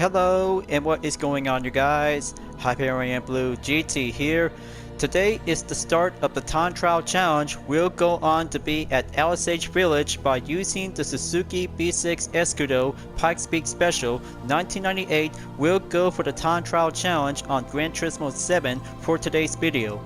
Hello, and what is going on, you guys? Hyperion-Blue-GT here. Today is the start of the time trial challenge. We'll go on to be at Alsace Village by using the Suzuki B6 Escudo Pikes Peak Special 1998. We'll go for the time trial challenge on Gran Turismo 7 for today's video.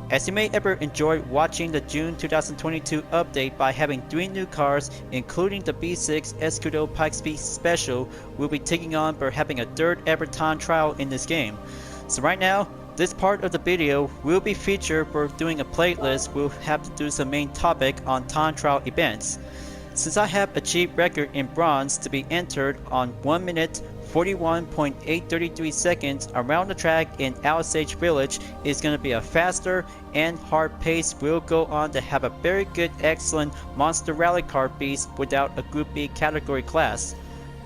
As you may ever enjoy watching the June 2022 update by having 3 new cars, including the B6 Escudo Pikes Peak Special, we'll be taking on for having a 3rd ever time trial in this game. So right now, this part of the video will be featured for doing a playlist. We'll have to do some main topic on time trial events. Since I have achieved record in bronze to be entered on 1 minute 41.833 seconds around the track in Alsace Village is going to be a faster and hard pace. We'll go on to have a very good, excellent monster rally car beast without a Group B category class.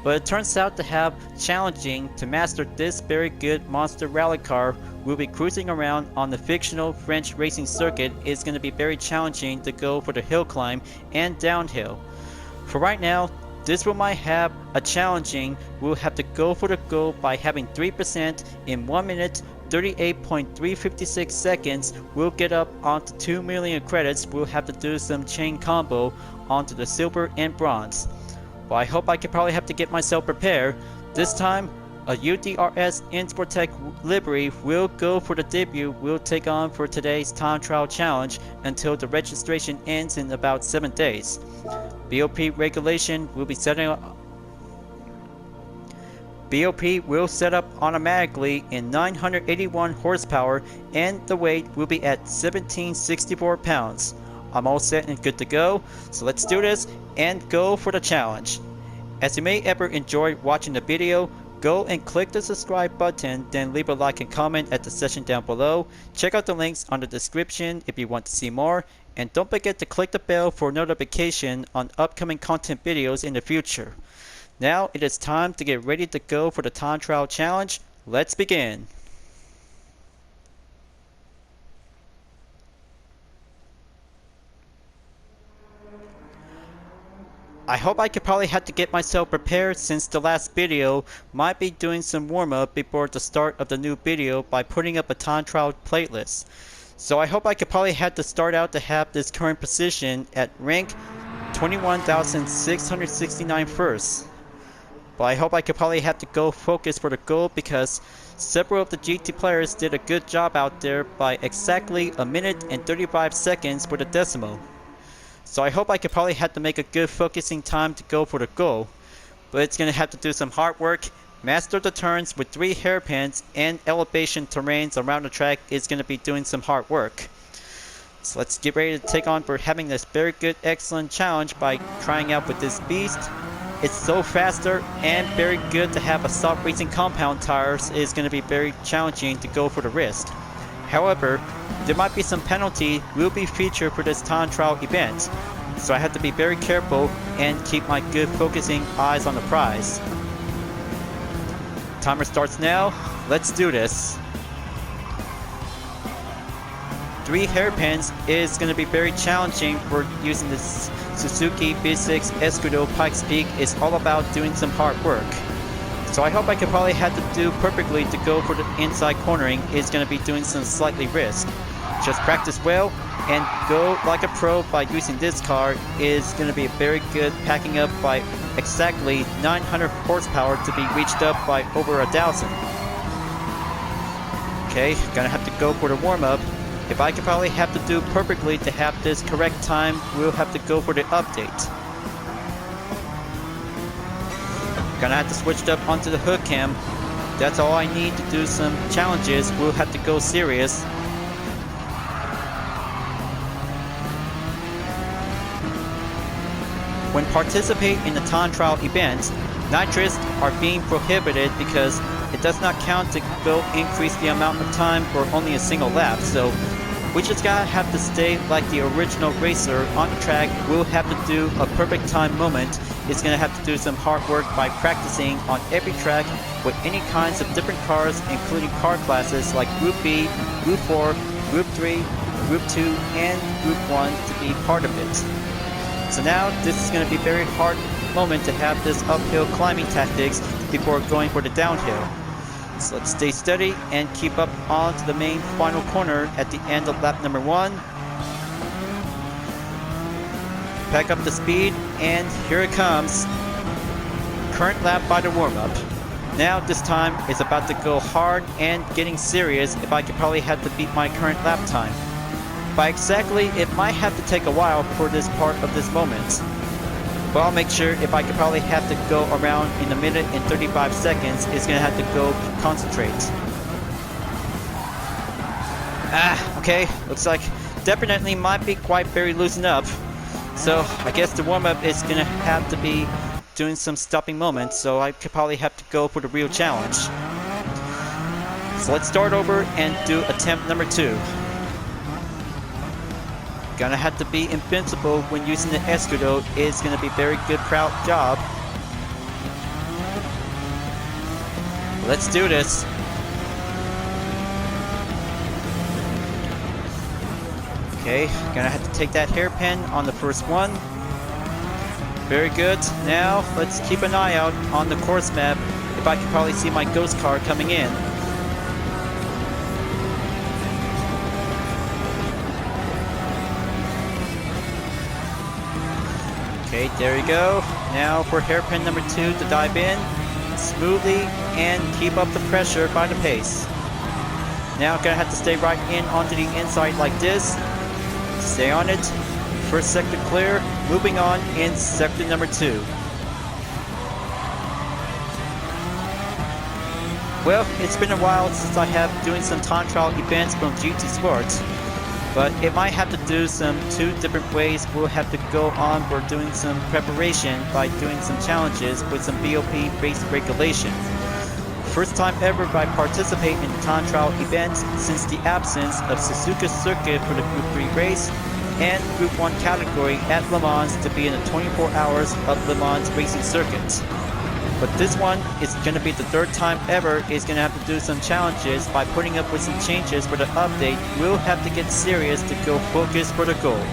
But it turns out to have challenging to master this very good monster rally car. We'll be cruising around on the fictional French racing circuit. It's going to be very challenging to go for the hill climb and downhill. For right now, this one might have a challenging. We'll have to go for the goal by having 3% in 1 minute 38.356 seconds. We'll get up onto 2 million credits. We'll have to do some chain combo onto the silver and bronze. Well, I hope I could probably have to get myself prepared. This time, a UDRS Insportec livery will go for the debut. We'll take on for today's time trial challenge until the registration ends in about 7 days. BOP regulation will be setting up. BOP will set up automatically in 981 horsepower and the weight will be at 1764 pounds. I'm all set and good to go, so let's do this and go for the challenge. As you may ever enjoy watching the video, go and click the subscribe button, then leave a like and comment at the section down below. Check out the links on the description if you want to see more, and don't forget to click the bell for notification on upcoming content videos in the future. Now it is time to get ready to go for the time trial challenge. Let's begin. I hope I could probably have to get myself prepared since the last video. Might be doing some warm up before the start of the new video by putting up a time trial playlist. So I hope I could probably have to start out to have this current position at rank 21,669 first. But I hope I could probably have to go focus for the goal because several of the GT players did a good job out there by exactly 1 minute and 35 seconds for the decimal. So I hope I could probably have to make a good focusing time to go for the goal. But it's going to have to do some hard work. Master the turns with 3 hairpins and elevation terrains around the track is going to be doing some hard work. So let's get ready to take on for having this very good, excellent challenge by trying out with this beast. It's so faster and very good to have a soft racing compound tires. Is going to be very challenging to go for the risk. However, there might be some penalty will be featured for this time trial event, so I have to be very careful and keep my good focusing eyes on the prize. Timer starts now. Let's do this. 3 hairpins is going to be very challenging for using this Suzuki B6 Escudo Pikes Peak. It's all about doing some hard work. So I hope I could probably have to do perfectly to go for the inside cornering. Is going to be doing some slightly risk. Just practice well and go like a pro by using this car. Is going to be very good packing up by exactly 900 horsepower to be reached up by over 1,000. Okay, gonna have to go for the warm-up. If I could probably have to do perfectly to have this correct time, we'll have to go for the update. Gonna have to switch up onto the hood cam. That's all I need to do some challenges. We'll have to go serious. When participate in the time trial events, nitrous are being prohibited because it does not count to go increase the amount of time for only a single lap. So we just gotta have to stay like the original racer on the track. We'll have to do a perfect time moment. It's gonna have to do some hard work by practicing on every track with any kinds of different cars, including car classes like Group B, Group 4, Group 3, Group 2, and Group 1 to be part of it. So now this is going to be a very hard moment to have this uphill climbing tactics before going for the downhill. So let's stay steady and keep up onto the main final corner at the end of lap number 1. Pack up the speed, and here it comes. Current lap by the warm-up. Now this time it's about to go hard and getting serious if I could probably have to beat my current lap time. By exactly, it might have to take a while for this part of this moment. But I'll make sure if I could probably have to go around in a minute and 35 seconds, it's gonna have to go concentrate. Okay, looks like definitely might be quite very loosened up. So I guess the warm-up is gonna have to be doing some stopping moments, so I could probably have to go for the real challenge. So let's start over and do attempt number 2. Gonna have to be invincible when using the Escudo. Is gonna be very good, proud job. Let's do this. Okay, gonna have to take that hairpin on the first one. Very good. Now let's keep an eye out on the course map if I can probably see my ghost car coming in. Okay, there you go. Now for hairpin number 2 to dive in smoothly and keep up the pressure by the pace. Now gonna have to stay right in onto the inside like this. Stay on it. First sector clear. Moving on in sector number 2. Well, it's been a while since I have doing some time trial events from GT Sports. But it might have to do some 2 different ways. We'll have to go on for doing some preparation by doing some challenges with some BOP race regulation. First time ever by participating in time trial events since the absence of Suzuki circuit for the Group 3 race and Group 1 category at Le Mans to be in the 24 hours of Le Mans racing circuit. But this one is going to be the 3rd time ever is going to have to do some challenges by putting up with some changes for the update. We'll have to get serious to go focus for the goal.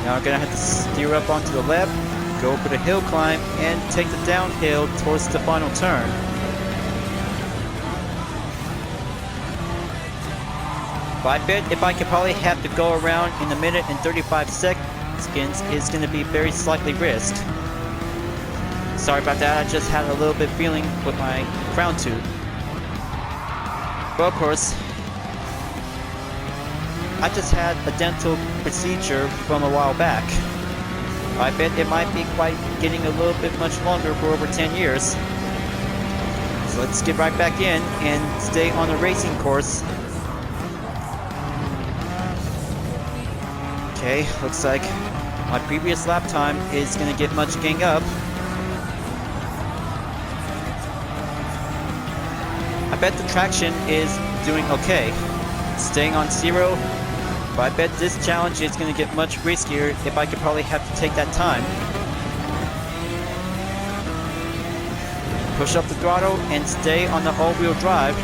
Now I'm going to have to steer up onto the left, go for the hill climb, and take the downhill towards the final turn. But I bet if I could probably have to go around in a minute and 35 seconds is going to be very slightly risked. Sorry about that, I just had a little bit feeling with my crown tooth. But of course, I just had a dental procedure from a while back. I bet it might be quite getting a little bit much longer for over 10 years. So let's get right back in and stay on the racing course. Okay, looks like my previous lap time is going to get much gang up. I bet the traction is doing okay. Staying on 0. But I bet this challenge is going to get much riskier if I could probably have to take that time. Push up the throttle and stay on the all-wheel drive.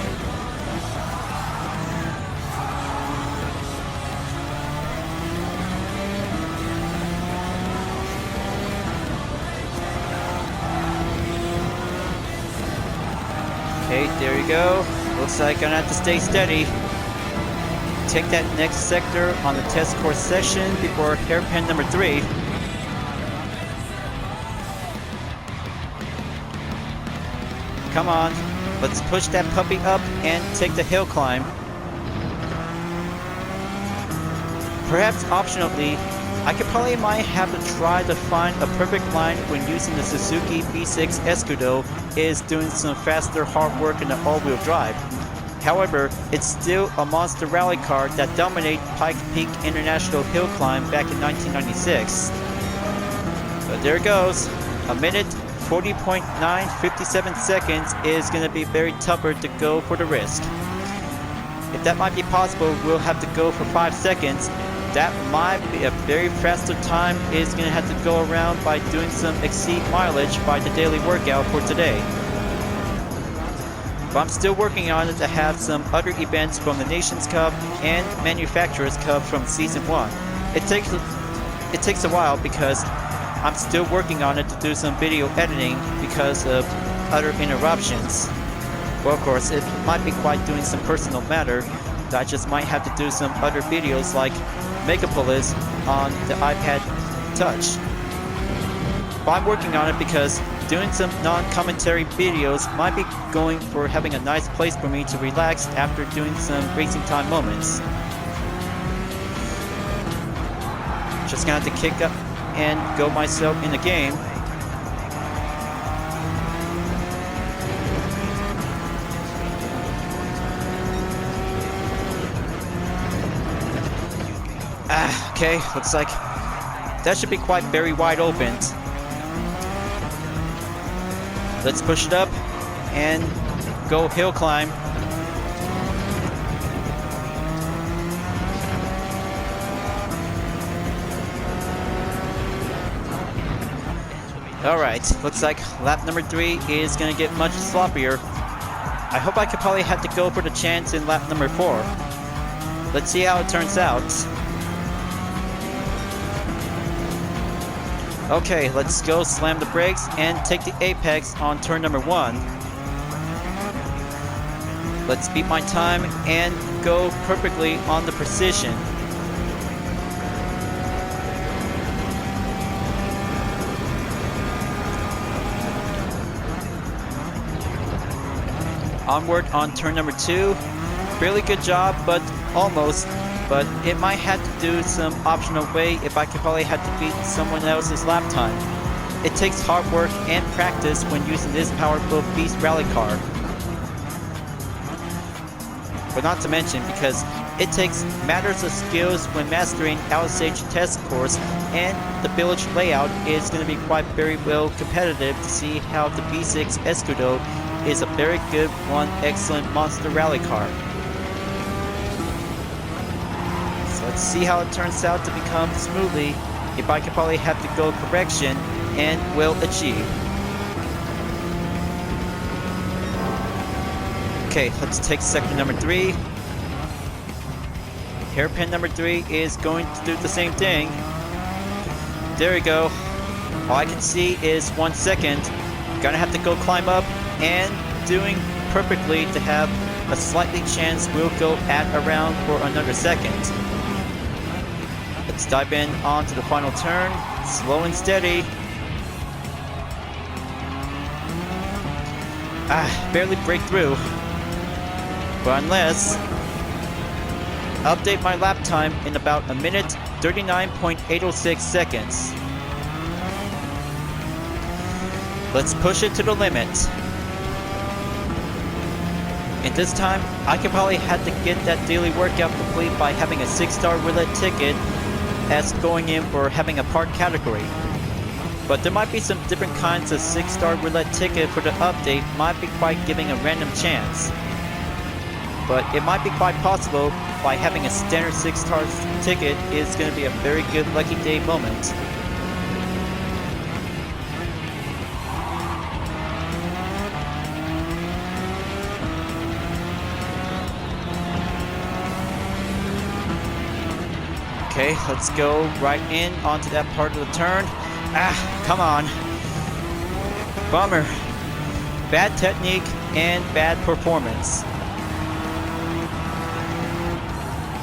Okay, there you go. Looks like I'm gonna have to stay steady. Take that next sector on the test course section before hairpin number 3. Come on, let's push that puppy up and take the hill climb. Perhaps optionally, I could probably might have to try to find a perfect line when using the Suzuki B6 Escudo is doing some faster hard work in the all-wheel drive. However, it's still a monster rally car that dominated Pike Peak International Hill Climb back in 1996. But there it goes. A minute, 40.957 seconds is going to be very tougher to go for the risk. If that might be possible, we'll have to go for 5 seconds. That might be a very faster time is going to have to go around by doing some exceed mileage by the daily workout for today. But I'm still working on it to have some other events from the Nations Cup and Manufacturers Cup from Season 1. It takes a while because I'm still working on it to do some video editing because of other interruptions. Well, of course, it might be quite doing some personal matter that I just might have to do some other videos like Megapolis on the iPad Touch. But I'm working on it because doing some non-commentary videos might be going for having a nice place for me to relax after doing some racing time moments. Just gonna have to kick up and go myself in the game. Okay, looks like that should be quite very wide open. Let's push it up and go hill climb. Alright, looks like lap number 3 is gonna get much sloppier. I hope I could probably have to go for the chance in lap number 4. Let's see how it turns out. Okay, let's go slam the brakes and take the apex on turn number 1. Let's beat my time and go perfectly on the precision. Onward on turn number 2. Really good job, but almost. But it might have to do some optional way if I could probably have to beat someone else's lap time. It takes hard work and practice when using this powerful beast rally car. But not to mention because it takes matters of skills when mastering Alsace test course, and the village layout is going to be quite very well competitive to see how the B6 Escudo is a very good one excellent monster rally car. Let's see how it turns out to become smoothly if I could probably have to go correction and will achieve. Okay, let's take sector number 3. Hairpin number 3 is going to do the same thing. There we go. All I can see is 1 second. Gonna have to go climb up and doing perfectly to have a slightly chance we'll go at around for another second. Let's dive in onto the final turn, slow and steady. Barely break through. But unless, update my lap time in about a minute, 39.806 seconds. Let's push it to the limit. And this time, I could probably have to get that daily workout complete by having a 6-star roulette ticket as going in for having a park category. But there might be some different kinds of 6-star roulette ticket for the update might be quite giving a random chance. But it might be quite possible by having a standard 6-star ticket is going to be a very good lucky day moment. Okay, let's go right in onto that part of the turn. Come on. Bummer. Bad technique and bad performance.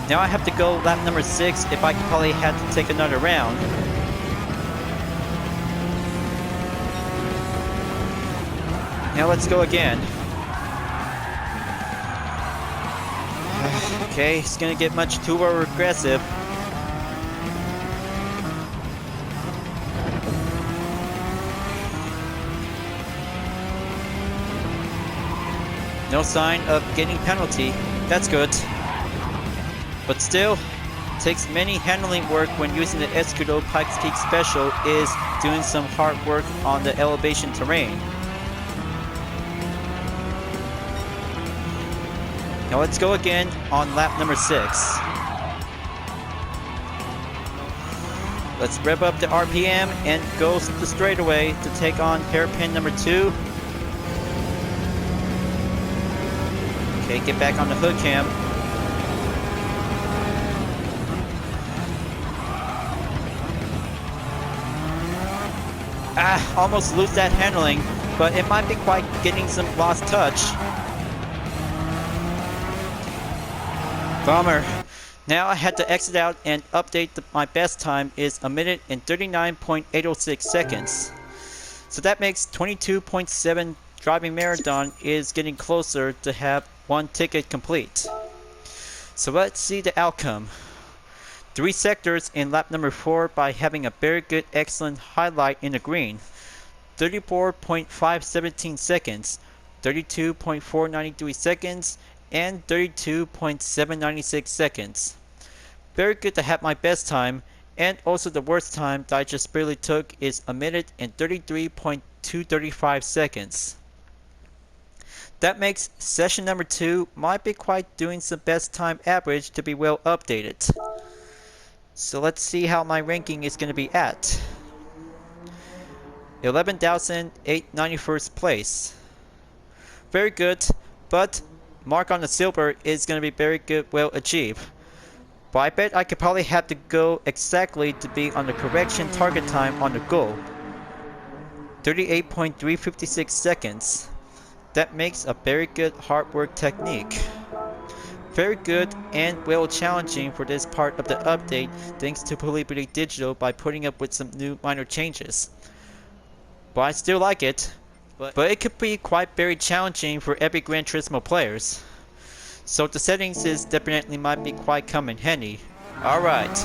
Now I have to go lap number 6 if I could probably have to take another round. Now let's go again. Okay, it's gonna get much too aggressive. No sign of getting penalty. That's good. But still, takes many handling work when using the Escudo Pikes Peak Special is doing some hard work on the elevation terrain. Now let's go again on lap number 6. Let's rev up the RPM and go the straightaway to take on hairpin number 2. Okay, get back on the hood cam. Almost lose that handling, but it might be quite getting some lost touch. Bummer. Now I had to exit out and update my best time is 1 minute and 39.806 seconds. So that makes 22.7 driving marathon is getting closer to have one ticket complete. So let's see the outcome. 3 sectors in lap number 4 by having a very good excellent highlight in the green. 34.517 seconds, 32.493 seconds, and 32.796 seconds. Very good to have my best time, and also the worst time that I just barely took is 1 minute and 33.235 seconds. That makes session number 2 might be quite doing some best time average to be well updated. So let's see how my ranking is going to be at. 11,891st place. Very good, but mark on the silver is going to be very good, well achieved. But I bet I could probably have to go exactly to be on the correction target time on the goal. 38.356 seconds. That makes a very good hard work technique. Very good and well challenging for this part of the update thanks to Polybity Digital by putting up with some new minor changes. But I still like it, but it could be quite very challenging for every Gran Turismo players. So the settings is definitely might be quite come in handy. Alright,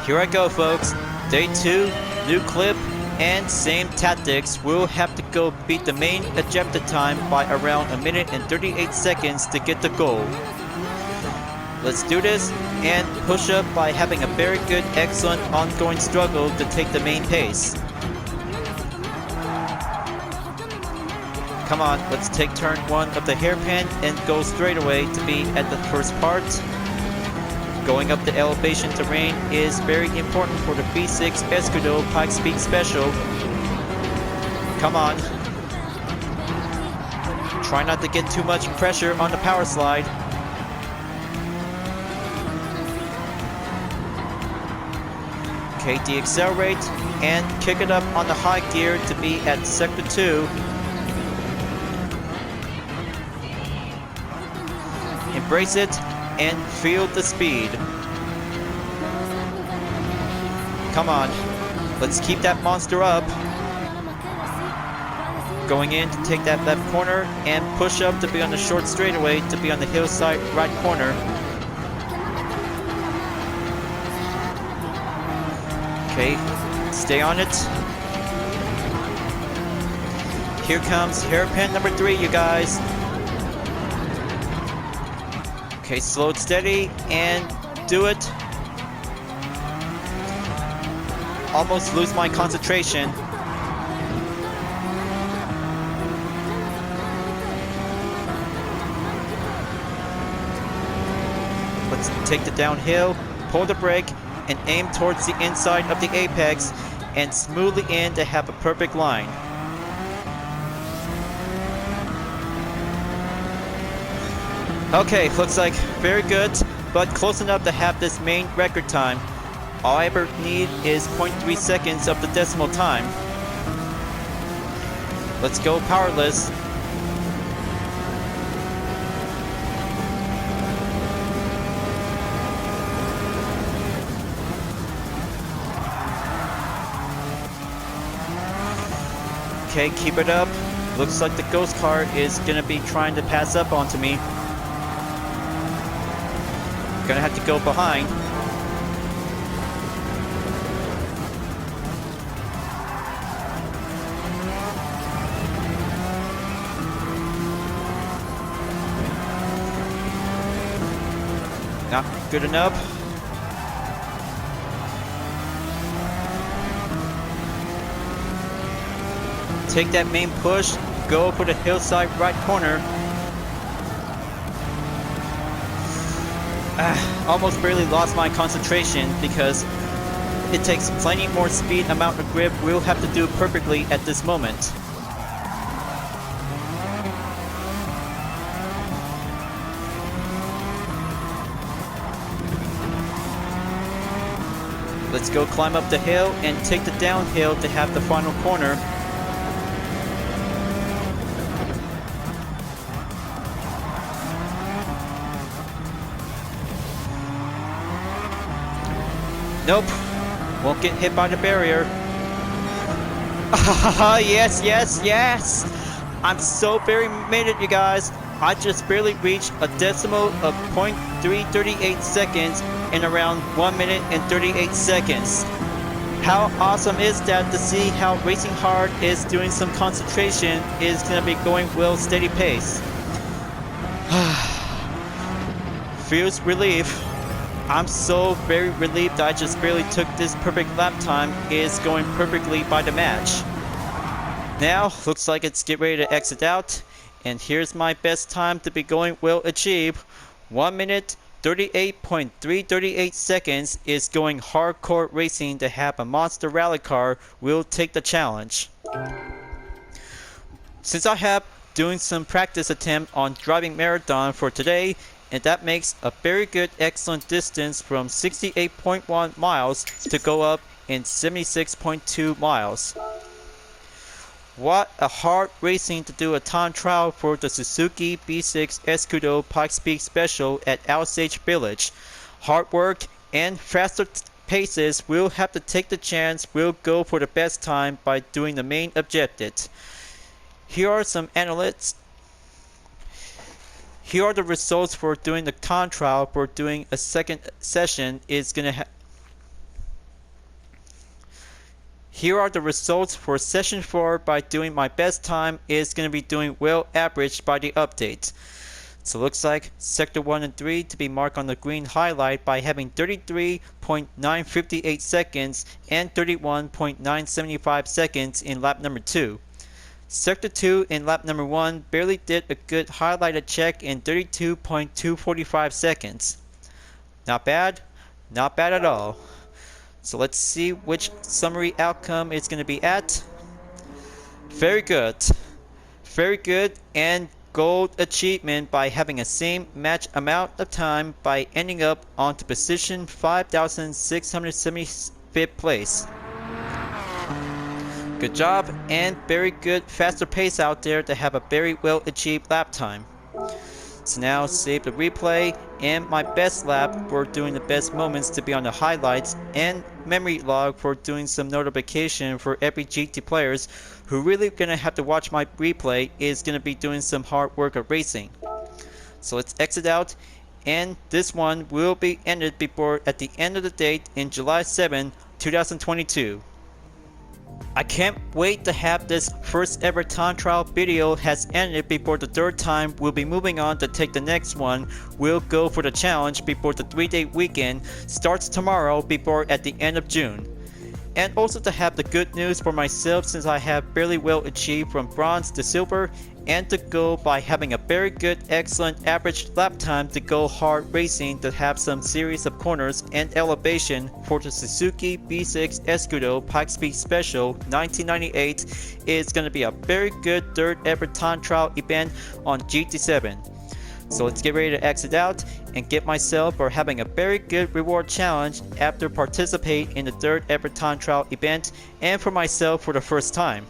here I go folks. Day 2, new clip, and same tactics. We'll have to go beat the main ejected time by around 1 minute and 38 seconds to get the goal. Let's do this and push up by having a very good, excellent ongoing struggle to take the main pace. Come on, let's take turn 1 of the hairpin and go straight away to be at the first part. Going up the elevation terrain is very important for the B6 Escudo Pikes Speed Special. Come on. Try not to get too much pressure on the power slide. Okay, deaccelerate and kick it up on the high gear to be at sector 2. Embrace it and feel the speed. Come on, let's keep that monster up. Going in to take that left corner and push up to be on the short straightaway to be on the hillside right corner. Okay, stay on it. Here comes hairpin number 3, you guys. Okay, slow and steady, and do it. Almost lose my concentration. Let's take the downhill, pull the brake, and aim towards the inside of the apex, and smoothly in to have a perfect line. Okay, looks like very good, but close enough to have this main record time. All I ever need is 0.3 seconds of the decimal time. Let's go powerless. Okay, keep it up. Looks like the ghost car is gonna be trying to pass up onto me. Gonna have to go behind. Not good enough. Take that main push, go for the hillside right corner. Almost barely lost my concentration because it takes plenty more speed, amount of grip we'll have to do perfectly at this moment. Let's go climb up the hill and take the downhill to have the final corner. Nope, won't get hit by the barrier. Yes, yes, yes! I'm so very made it, you guys. I just barely reached a decimal of 0.338 seconds in around 1 minute and 38 seconds. How awesome is that to see how racing hard is doing some concentration is going to be going well steady pace. Feels relief. I'm so very relieved that I just barely took this perfect lap time is going perfectly by the match. Now, looks like it's get ready to exit out, and here's my best time to be going well achieved. 1 minute 38.338 seconds is going hardcore racing to have a monster rally car will take the challenge. Since I have doing some practice attempt on driving marathon for today, and that makes a very good excellent distance from 68.1 miles to go up in 76.2 miles. What a hard racing to do a time trial for the Suzuki B6 Escudo Pikes Special at Alsace Village. Hard work and faster paces will have to take the chance will go for the best time by doing the main objective. Here are some analytics. Here are the results for doing the time trial for doing a second session is gonna Here are the results for session 4 by doing my best time is going to be doing well averaged by the update. So it looks like sector 1 and 3 to be marked on the green highlight by having 33.958 seconds and 31.975 seconds in lap number 2. Sector 2 in lap number 1 barely did a good highlighted check in 32.245 seconds. Not bad at all. So let's see which summary outcome it's going to be at. Very good, and gold achievement by having a same match amount of time by ending up onto position 5,675th place. Good job, and very good faster pace out there to have a very well achieved lap time. So now save the replay and my best lap for doing the best moments to be on the highlights, and memory log for doing some notification for every GT players who really gonna have to watch my replay is gonna be doing some hard work of racing. So let's exit out, and this one will be ended before at the end of the date in July 7, 2022. I can't wait to have this first ever time trial video has ended before the third time. We'll be moving on to take the next one. We'll go for the challenge before the 3-day weekend starts tomorrow before at the end of June. And also to have the good news for myself since I have fairly well achieved from bronze to silver, and to go by having a very good excellent average lap time to go hard racing to have some series of corners and elevation for the Suzuki B6 Escudo Pikes Special 1998 is going to be a very good third ever time trial event on GT7. So let's get ready to exit out and get myself for having a very good reward challenge after participate in the third ever time trial event, and for myself for the first time.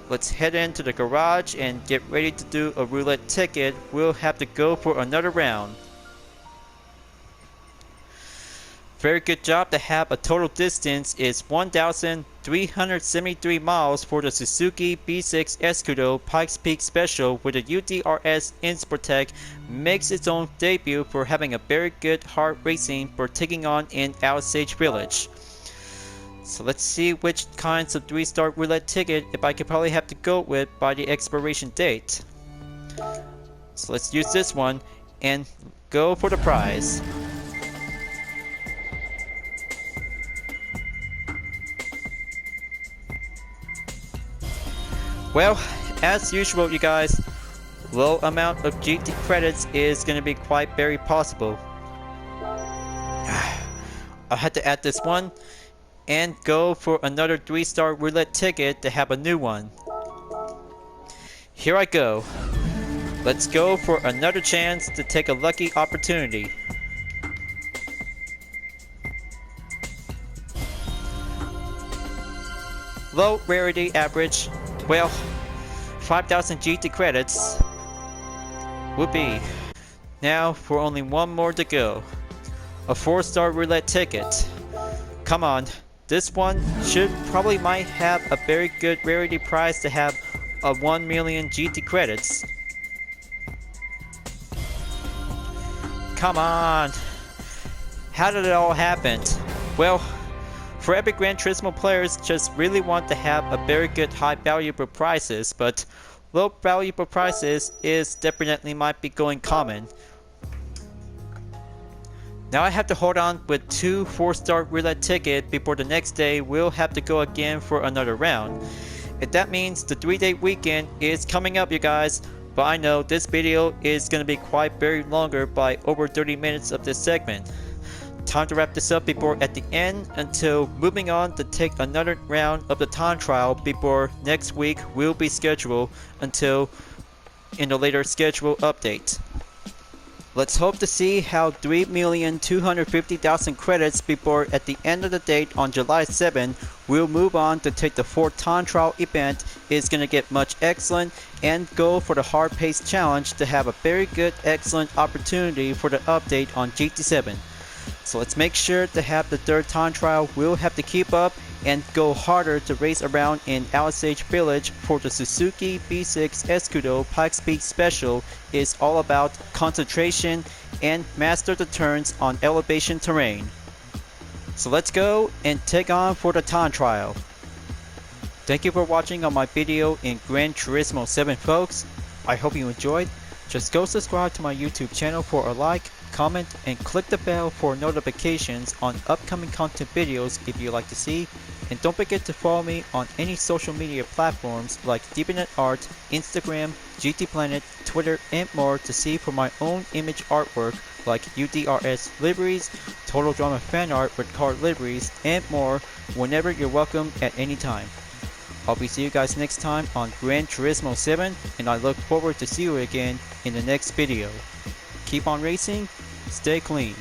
Let's head into the garage and get ready to do a roulette ticket. We'll have to go for another round. Very good job to have a total distance is 1,373 miles for the Suzuki B6 Escudo Pikes Peak Special with the UDRS Insportec makes its own debut for having a very good hard racing for taking on in Alsace Village. So let's see which kinds of 3-star roulette ticket if I could probably have to go with by the expiration date. So let's use this one and go for the prize. Well, as usual you guys, low amount of GT credits is going to be quite very possible. I had to add this one and go for another 3-star roulette ticket to have a new one. Here I go. Let's go for another chance to take a lucky opportunity. low rarity average, well, 5,000 GT credits would be. Now for only one more to go. A 4-star roulette ticket. Come on, this one might have a very good rarity prize to have a 1 million GT credits. Come on! How did it all happen? Well, for every Gran Turismo players just really want to have a very good high valuable prizes, but low valuable prizes is definitely might be going common. Now I have to hold on with 2 4-star roulette tickets before the next day we'll have to go again for another round. And that means the 3-day weekend is coming up, you guys. But I know this video is going to be quite very longer by over 30 minutes of this segment. Time to wrap this up before at the end until moving on to take another round of the time trial before next week will be scheduled until in the later schedule update. Let's hope to see how 3,250,000 credits before at the end of the date on July 7 we'll move on to take the 4th time trial event is going to get much excellent and go for the hard pace challenge to have a very good excellent opportunity for the update on GT7. So let's make sure to have the 3rd time trial. We'll have to keep up and go harder to race around in Alsace Village for the Suzuki B6 Escudo Pikes Speed Special. Is all about concentration and master the turns on elevation terrain. So let's go and take on for the time trial. Thank you for watching on my video in Gran Turismo 7, folks. I hope you enjoyed. Just go subscribe to my YouTube channel for a like, comment, and click the bell for notifications on upcoming content videos if you like to see. And don't forget to follow me on any social media platforms like DeepNetArt, Instagram, GT Planet, Twitter, and more to see for my own image artwork like UDRS liveries, Total Drama fan art with card liveries, and more whenever you're welcome at any time. I'll be see you guys next time on Gran Turismo 7, and I look forward to see you again in the next video. Keep on racing, stay clean.